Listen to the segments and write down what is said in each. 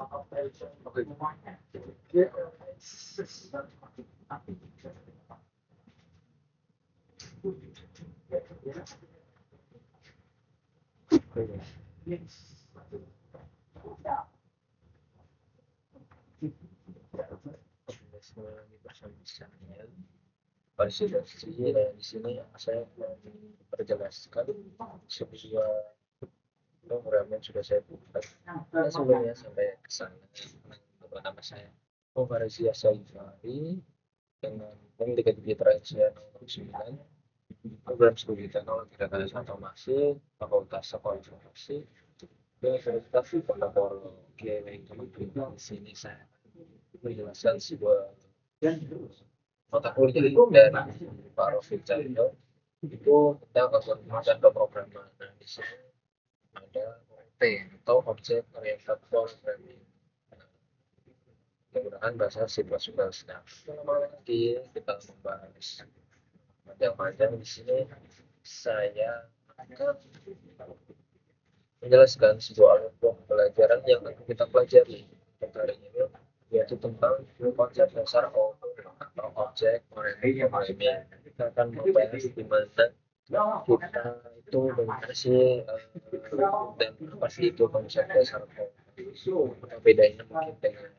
Oke. Mengalami bersama-sama validasi di sini saya memperjelaskan sebuah program yang sudah saya buat. Nah, sebelumnya sampai ke sana, nama saya Farizia Salifari dengan pendidikan Citra nomor 9, program studi teknologi data dan otomasi, Fakultas Sekolah Informasi, Universitas Diponegoro. Oke, baik teman-teman, di sini saya menjelaskan sebuah mata kuliah dari Pak Rofik Cahyo itu tentang keseluruhan pemrograman. Nah, di sini ada OOP atau Object Oriented Programming menggunakan bahasa C++. Nah, nanti kita membahas panjang-panjang di sini saya akan menjelaskan sebuah kelompok pelajaran yang akan kita pelajari hari ini, yaitu tentang konsep dasar atau objek oriented programming. Kita akan membahas di mana kita itu bagaimana sih dan apa sih itu konsep dasar apa bedanya mungkin dengan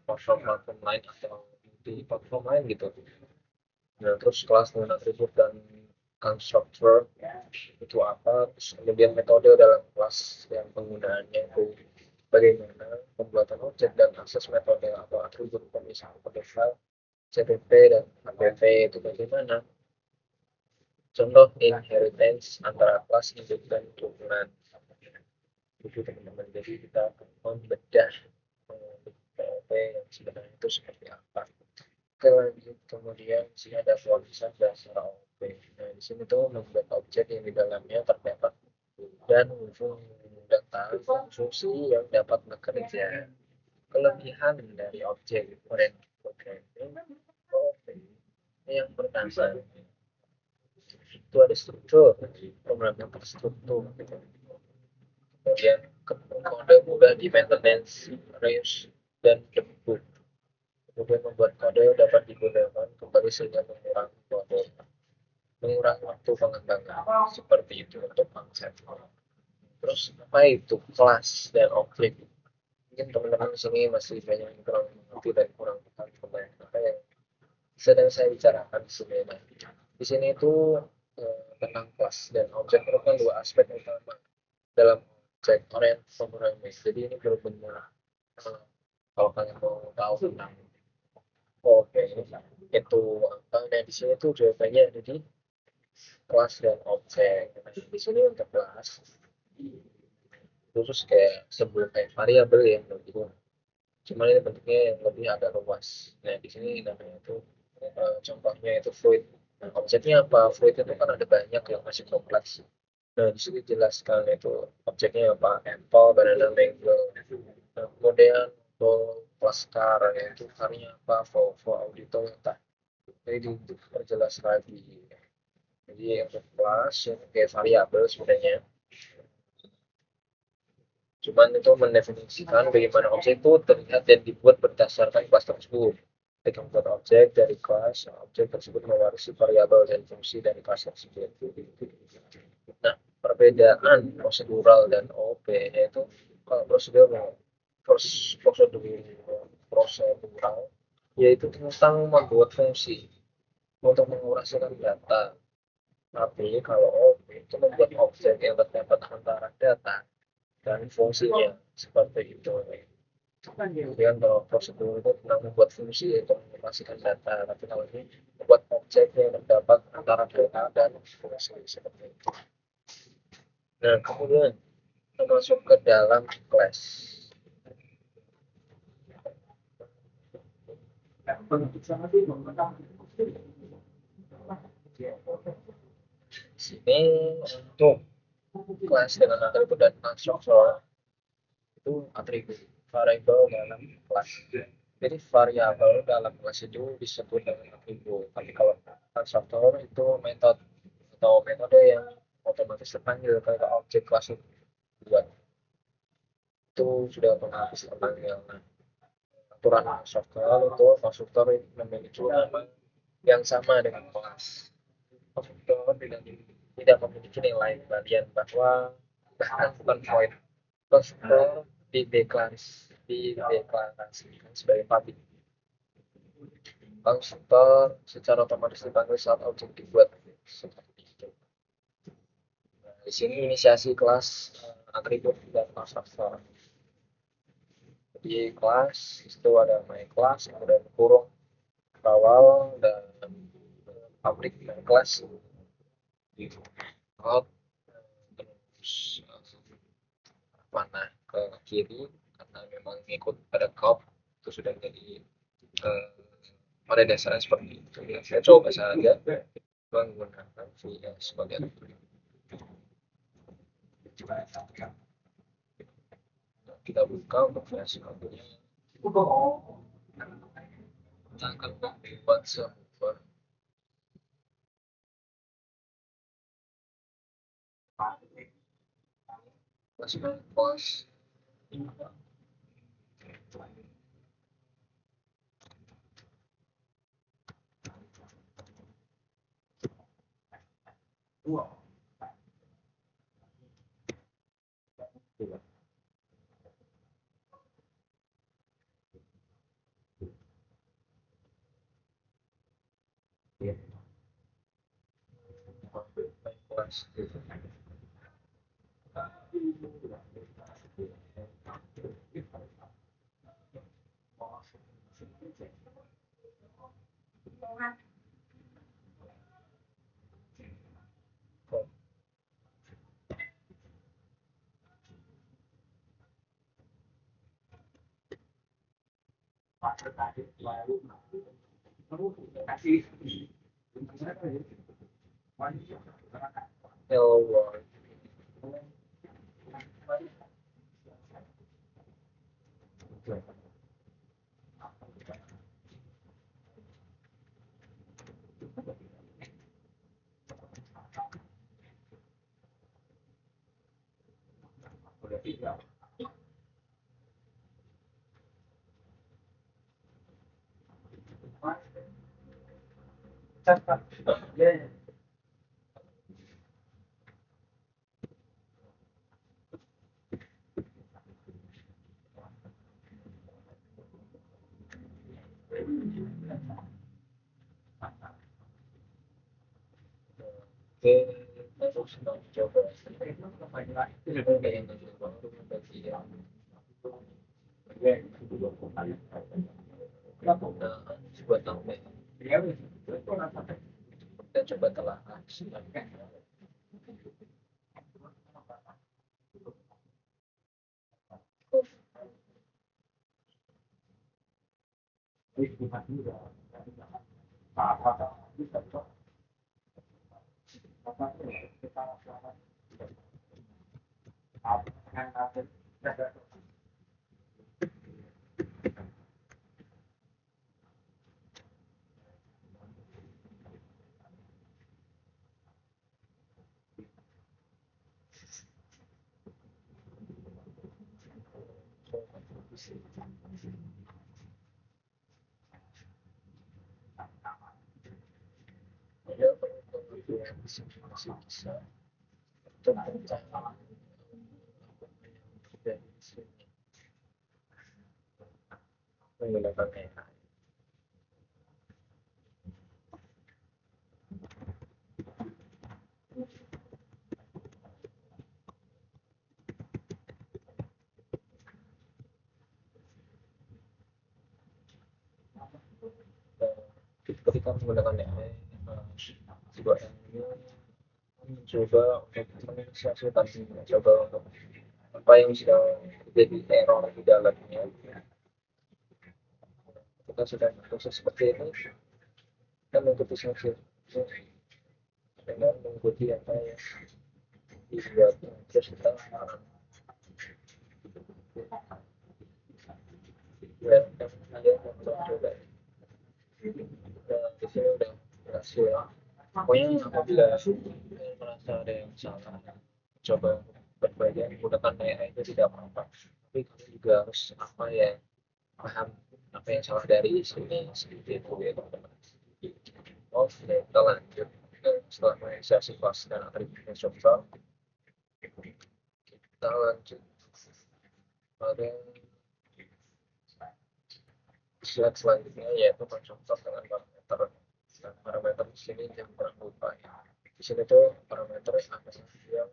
platform lain atau di platform lain gitu. Nah, terus kelas dengan atribut dan constructor itu apa, terus kemudian metode dalam kelas yang penggunaannya itu bagaimana, pembuatan objek dan akses metode atau atribut pemisahan kode file CPP dan HPV itu bagaimana, contoh inheritance antara kelas induk dan turunan itu teman-teman. Jadi kita akan membedah PLP yang sebenarnya itu seperti apa. Oke, lanjut. Kemudian di sini ada tulisan dasar OOP. Nah, di sini tuh membuat objek yang di dalamnya terdapat dan data fungsi yang dapat bekerja. Kelebihan dari objek oriented programming OOP yang pertama itu ada struktur, program yang terstruktur. Kemudian kode mudah di maintenance, reuse, dan debug. Kemudian membuat kode dapat digunakan kembali sehingga mengurangi waktu pengembangan, seperti itu untuk konsep. Terus apa itu kelas dan objek? Mungkin teman-teman di sini masih banyak yang kurang mengerti dan kurang paham tentang apa yang sedang saya bicarakan di sini. Nah, di sini itu tentang kelas dan objek merupakan dua aspek utama dalam object oriented programming. Jadi ini benar-benar kalau kalian mau tahu tentang oke itu apa, nah di sini tuh jawabannya ada di kelas dan objek. Nah, di sini untuk kelas terus kayak sebelum kayak variabel ya gitu. Cuman ini bentuknya yang lebih agak luas. Nah di sini namanya itu contohnya itu fluid. Nah, objeknya apa? Fluid itu kan ada banyak yang masih kompleks. Nah di sini jelaskan itu objeknya apa? Apple, banana, mango. Nah, kemudian kelas car yaitu carnya apa? Volvo, Audi, Toyota. Jadi diperjelas lagi. Jadi untuk kelas yang kayak variabel sebenarnya, cuman itu mendefinisikan bagaimana objek itu terlihat dan dibuat berdasarkan kelas tersebut. Ketika membuat objek dari kelas, objek tersebut mewarisi variabel dan fungsi dari kelas tersebut. Nah, perbedaan prosedural dan OOP yaitu kalau prosedural yaitu tentang membuat fungsi untuk mengurasikan data. Tapi kalau OOP itu membuat objek yang terdapat antara data dan fungsinya seperti itu. Kemudian kalau prosedur itu tentang membuat fungsi untuk mengoperasikan data, tapi kalau ini membuat objek yang terdapat antara data dan fungsi seperti itu. Nah, kemudian kita masuk ke dalam kelas. Sini untuk kelas dengan atribut dan konstruktor itu atribut variabel dalam kelas. Jadi variabel dalam kelas itu disebut dengan atribut. Tapi kalau konstruktor itu metode atau metode yang otomatis terpanggil ke objek kelas itu buat itu sudah menghapus tentang aturan konstruktor itu konstruktor memiliki nama yang sama dengan kelas. Konstruktor tidak memiliki nilai kembalian bahwa bahkan bukan void. Konstruktor dideklarasikan sebagai publik. Konstruktor secara otomatis dipanggil saat objek dibuat seperti itu. Nah, di sini inisiasi kelas atribut dan konstruktor. Jadi kelas itu ada my class, kemudian kurung awal dan public dan kelas out terus panah ke kiri karena memang ikut pada curve itu sudah jadi pada dasarnya seperti itu. Ya, saya coba saja menggunakan VS sebagai kita buka untuk VS Code-nya. Kita akan membuat server masuk pos kelas hello world. Oke, terus kita coba buat tambah kita coba telah ya masih bisa menggunakan AI. Ketika menggunakan AI, sebuah ini mencoba untuk menginisiasi tadi, mencoba untuk apa yang sudah terjadi error di dalamnya. Kita sudah proses seperti ini, kita mengikuti saja dengan mengikuti apa yang dibuat. Terus kita ya, coba. Di sini udah berhasil. Pokoknya apabila merasa ada yang salah, coba berbagai menggunakan AI itu tidak apa-apa. Tapi juga harus paham apa yang salah dari sini seperti itu ya teman-teman. Oke, kita lanjut. Setelah menginisiasi kelas dan atributnya struktur, kita lanjut pada slide selanjutnya, yaitu konstruktor dengan parameter. Nah, parameter di sini yang kurang lupa ya. Di sini tuh parameter adalah yang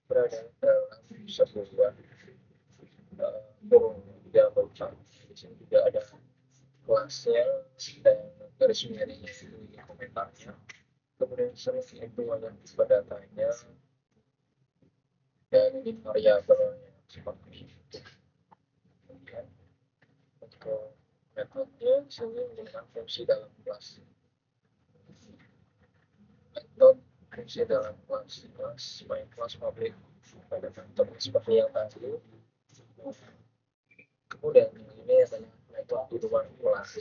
berada dalam sebuah kurung yang lupa. Di sini juga ada kelasnya dan garis miringnya di komentarnya. Kemudian sering itu ada datanya dan variabelnya seperti itu. Kemudian untuk metode sini dengan fungsi dalam kelas. Metode fungsi dalam kelas main kelas publik pada metode seperti yang tadi. Kemudian ini adalah metode di luar kelas.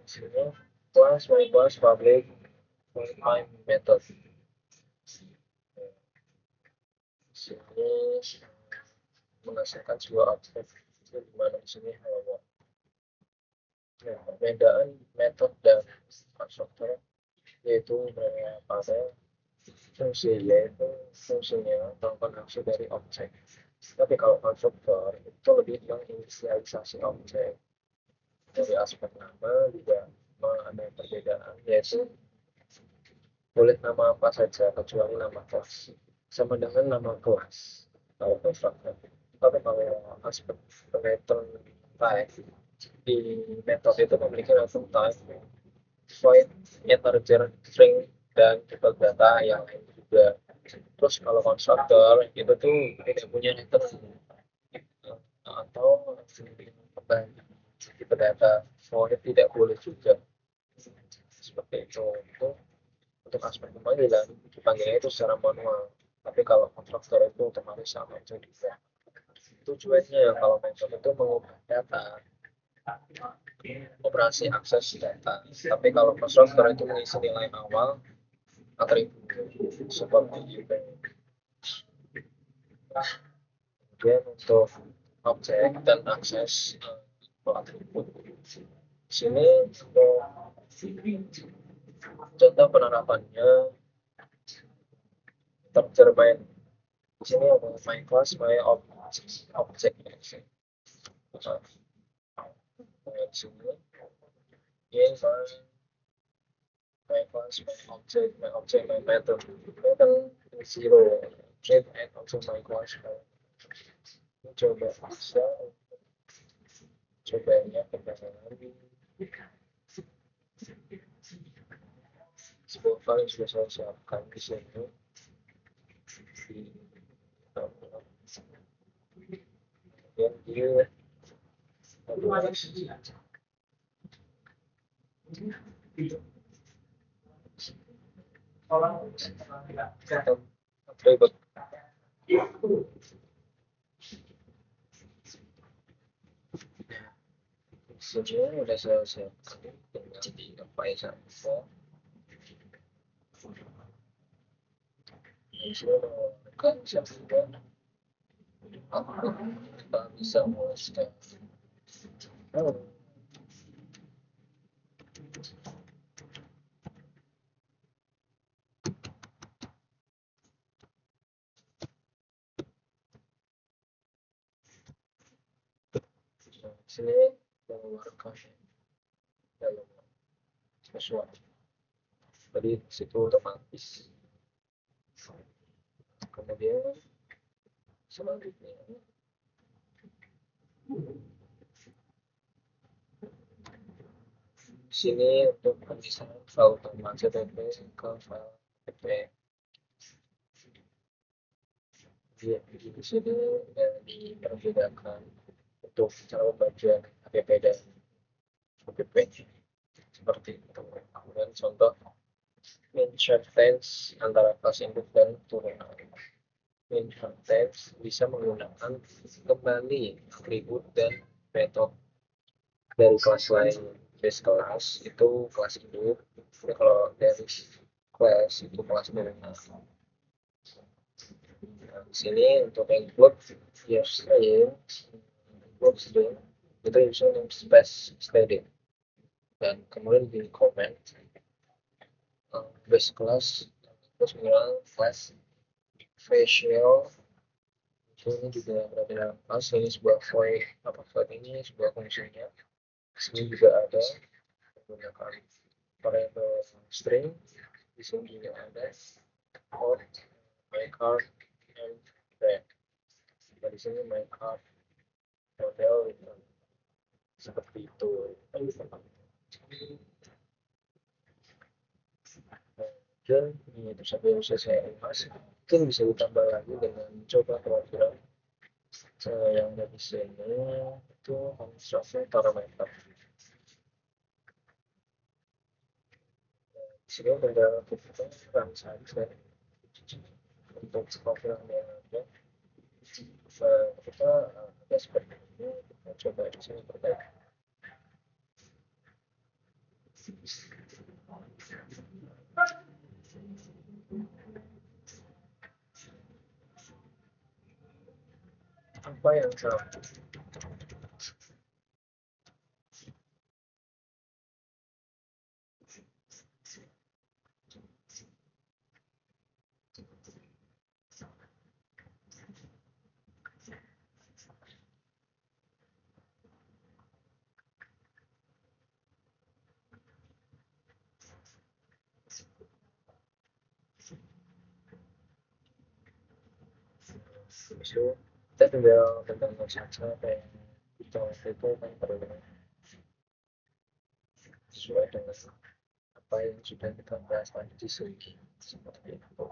Sini kelas main kelas publik main method. Sini menghasilkan sebuah objek di mana di sini hello. Nah, perbedaan metode dan konstruktor yaitu pada fungsinya atau konstruksi dari objek. Tapi kalau konstruktor itu lebih menginisialisasi objek. Dari aspek nama juga ada perbedaan, yaitu boleh nama apa saja kecuali nama kelas, sama dengan nama kelas kalau konstruktor. Tapi kalau aspek return type di metode itu memiliki return type void, integer, string, dan tipe data yang lain juga. Terus kalau konstruktor itu tuh tidak punya return atau tipe data void tidak boleh juga seperti itu. Untuk aspek pemanggilan dipanggilnya itu secara manual, tapi kalau konstruktor itu otomatis sama aja juga. Tujuannya kalau metode itu mengubah data operasi akses data, tapi kalau konstruktor itu mengisi nilai awal atribut seperti itu. Kemudian untuk objek dan akses atribut, sini untuk contoh penerapannya tercermin di sini ada my class my object di sini ini my class my object my method itu kan zero treat and also my class coba bisa cobanya lagi sebuah file yang sudah saya siapkan di sini yang dia atribut sini udah saya siapkan dengan file saja. Di sini menggunakan sambungan kita bisa menuliskan sini mengeluarkan dalam sesuatu jadi situ otomatis. Kemudian selanjutnya sini untuk pemisahan file utama CTP ke file PP. Di sini diperbedakan untuk cara pembagian APP dan OPP seperti itu. Kemudian contoh inheritance antara kelas input dan turunan. Inheritance bisa menggunakan kembali atribut dan metode dari kelas lain. Base kelas itu kelas induk, kalau dari kelas itu kelas turunan. Nah, di sini untuk include yesterday mostly itu username space steady dan kemudian di comment base class terus bilang class facial ini juga berada dalam kelas ini sebuah void apa void ini sebuah fungsinya sini juga ada menggunakan variable string di sini juga ada code my card and brand di sini my card model gitu. Seperti itu dan itu saja yang bisa saya bahas mungkin bisa ditambah lagi dengan coba kira-kira yang dari sini itu konstruksi parameter di sini ada kita run saja untuk skop yang ada kita ada seperti ini kita coba di sini perbaiki apa yang salah itu kita tinggal tentang saja kayak kita itu kan perlu sesuai dengan apa yang sudah kita bahas tadi di sini seperti itu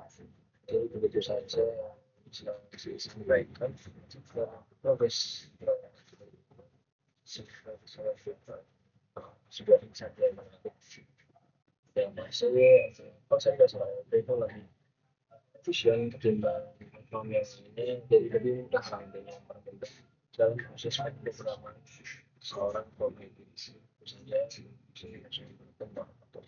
jadi begitu saja yang bisa saya sampaikan jika progres sudah bisa dilakukan yang masih konsentrasi itu lebih efisien ketimbang yang ini jadi lebih mudah nantinya berbeda dalam proses pemrograman seorang pemilik saja berkembang atau